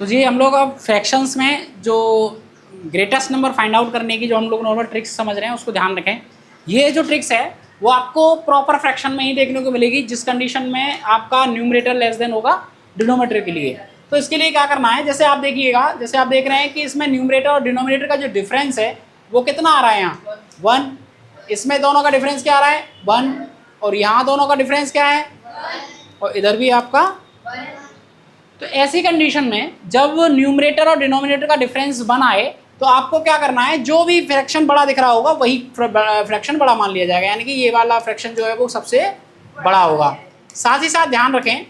तो जी हम लोग अब फ्रैक्शंस में जो ग्रेटेस्ट नंबर फाइंड आउट करने की जो हम लोग नॉर्मल ट्रिक्स समझ रहे हैं उसको ध्यान रखें। ये जो ट्रिक्स है वो आपको प्रॉपर फ्रैक्शन में ही देखने को मिलेगी जिस कंडीशन में आपका न्यूमरेटर लेस देन होगा डिनोमिनेटर के लिए। तो इसके लिए क्या करना है, जैसे आप देखिएगा, जैसे आप देख रहे हैं कि इसमें न्यूमरेटर और डिनोमिनेटर का जो डिफरेंस है वो कितना आ रहा है, यहाँ 1। इसमें दोनों का डिफरेंस क्या आ रहा है 1, और यहाँ दोनों का डिफरेंस क्या है, और इधर भी आपका। तो ऐसी कंडीशन में जब न्यूमरेटर और डिनोमिनेटर का डिफरेंस 1 आए तो आपको क्या करना है, जो भी फ्रैक्शन बड़ा दिख रहा होगा वही फ्रैक्शन बड़ा मान लिया जाएगा, यानी कि ये वाला फ्रैक्शन जो है वो सबसे बड़ा होगा। साथ ही साथ ध्यान रखें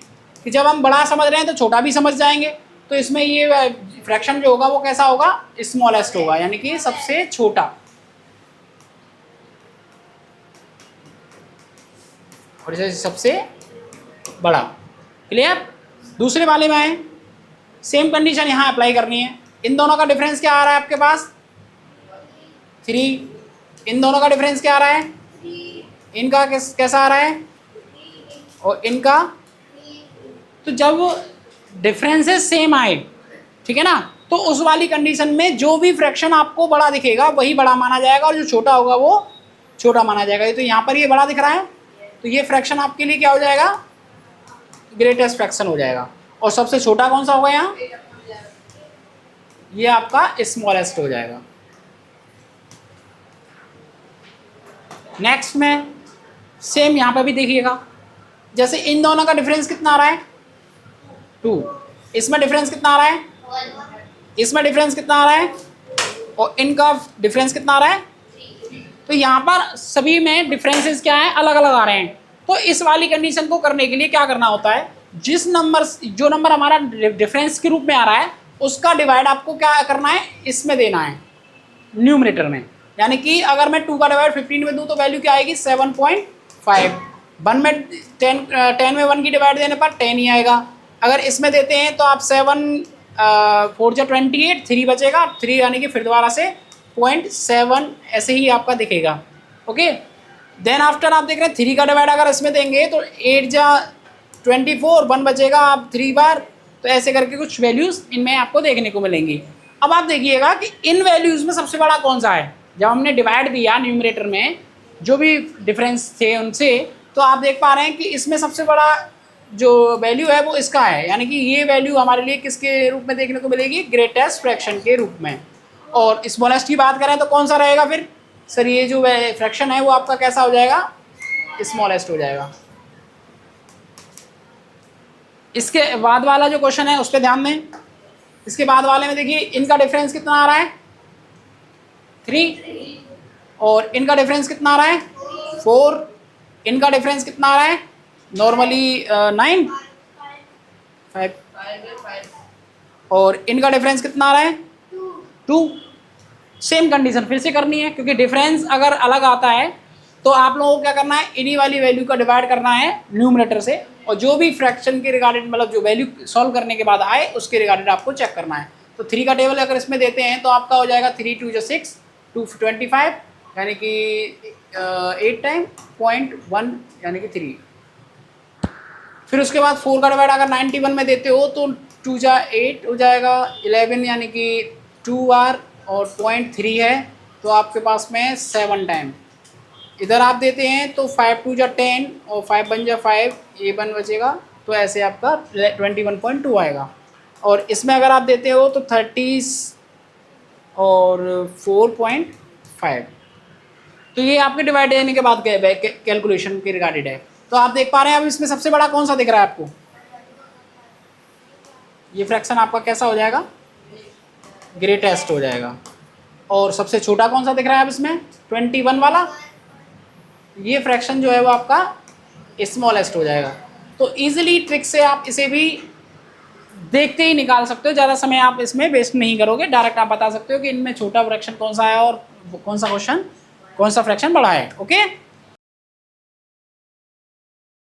कि जब हम बड़ा समझ रहे हैं तो छोटा भी समझ जाएंगे। तो इसमें ये फ्रैक्शन जो होगा वो कैसा होगा, स्मॉलेस्ट होगा, यानी कि सबसे छोटा। और जैसे सबसे बड़ा। क्लियर। दूसरे वाले में आए, सेम कंडीशन यहाँ अप्लाई करनी है। इन दोनों का डिफरेंस क्या आ रहा है आपके पास 3। इन दोनों का डिफरेंस क्या आ रहा है, इनका कैसा आ रहा है, और इनका। तो जब डिफरेंसेस सेम आए, ठीक है ना, तो उस वाली कंडीशन में जो भी फ्रैक्शन आपको बड़ा दिखेगा वही बड़ा माना जाएगा और जो छोटा होगा वो छोटा माना जाएगा। तो यहाँ पर ये बड़ा दिख रहा है तो ये फ्रैक्शन आपके लिए क्या हो जाएगा, ग्रेटेस्ट फ्रैक्शन हो जाएगा। और सबसे छोटा कौन सा होगा यहाँ, ये आपका स्मॉलेस्ट हो जाएगा। नेक्स्ट में सेम यहाँ पर भी देखिएगा, जैसे इन दोनों का डिफरेंस कितना आ रहा है 2, इसमें डिफरेंस कितना आ रहा है, इसमें डिफरेंस कितना आ रहा है, और इनका डिफरेंस कितना आ रहा है। तो यहाँ पर सभी में डिफरेंसेस क्या है, अलग अलग आ रहे हैं। तो इस वाली कंडीशन को करने के लिए क्या करना होता है, जिस नंबर जो नंबर हमारा डिफरेंस के रूप में आ रहा है उसका डिवाइड आपको क्या करना है, इसमें देना है न्यूमरेटर में। यानी कि अगर मैं 2 का डिवाइड 15 में दूँ तो वैल्यू क्या आएगी 7.5। 1 में 10 में 1 की डिवाइड देने पर 10 ही आएगा। अगर इसमें देते हैं तो आप 7 4 जा 28, 3 बचेगा, 3 यानी कि फिर दोबारा से 0.7 ऐसे ही आपका दिखेगा। ओके। देन आफ्टर आप देख रहे हैं 3 का डिवाइड अगर इसमें देंगे तो 8 जा 24, 1 बचेगा आप 3 बार। तो ऐसे करके कुछ वैल्यूज़ इनमें आपको देखने को मिलेंगी। अब आप देखिएगा कि इन वैल्यूज़ में सबसे बड़ा कौन सा है। जब हमने डिवाइड दिया न्यूमरेटर में जो भी डिफरेंस थे उनसे, तो आप देख पा रहे हैं कि इसमें सबसे बड़ा जो वैल्यू है वो इसका है, यानी कि ये वैल्यू हमारे लिए किसके रूप में देखने को मिलेगी, ग्रेटेस्ट फ्रैक्शन के रूप में। और स्मॉलेस्ट की बात करें तो कौन सा रहेगा फिर सर, ये जो फ्रैक्शन है वो आपका कैसा हो जाएगा, स्मॉलेस्ट हो जाएगा। इसके बाद वाला जो क्वेश्चन है उस पर ध्यान दें। इसके बाद वाले में देखिए इनका डिफरेंस कितना आ रहा है 3, और इनका डिफरेंस कितना आ रहा है 4। इनका डिफरेंस कितना आ रहा है नॉर्मली 9, 5, और इनका डिफरेंस कितना आ रहा है 2। सेम कंडीशन फिर से करनी है, क्योंकि डिफरेंस अगर अलग आता है तो आप लोगों को क्या करना है, इन्हीं वाली वैल्यू का डिवाइड करना है न्यूमरेटर से, और जो भी फ्रैक्शन के रिगार्डेड मतलब जो वैल्यू सॉल्व करने के बाद आए उसके रिगार्डेड आपको चेक करना है। तो 3 का टेबल अगर इसमें देते हैं तो आपका हो जाएगा 3 2 जा 6, 2 25, यानी कि 8 टाइम 0.1 यानी कि 3। फिर उसके बाद 4 का डिवाइड अगर 91 में देते हो तो 2 जा 8 हो जाएगा, 11 यानी कि 2 बार, और 0.3 है तो आपके पास में 7 टाइम। इधर आप देते हैं तो 5 2 जा 10 और 5 1 जा 5, ये 1 बचेगा, तो ऐसे आपका 21.2 आएगा। और इसमें अगर आप देते हो तो 30 और 4.5। तो ये आपके डिवाइड देने के बाद कैलकुलेशन के रिगार्डेड है। तो आप देख पा रहे हैं अब इसमें सबसे बड़ा कौन सा दिख रहा है आपको, ये फ्रैक्शन आपका कैसा हो जाएगा, ग्रेटेस्ट हो जाएगा। और सबसे छोटा कौन सा दिख रहा है अब इसमें 21 वाला, ये फ्रैक्शन जो है वो आपका स्मॉलेस्ट हो जाएगा। तो इजीली ट्रिक से आप इसे भी देखते ही निकाल सकते हो, ज़्यादा समय आप इसमें वेस्ट नहीं करोगे, डायरेक्ट आप बता सकते हो कि इनमें छोटा फ्रैक्शन कौन सा है और कौन सा फ्रैक्शन बड़ा है। ओके।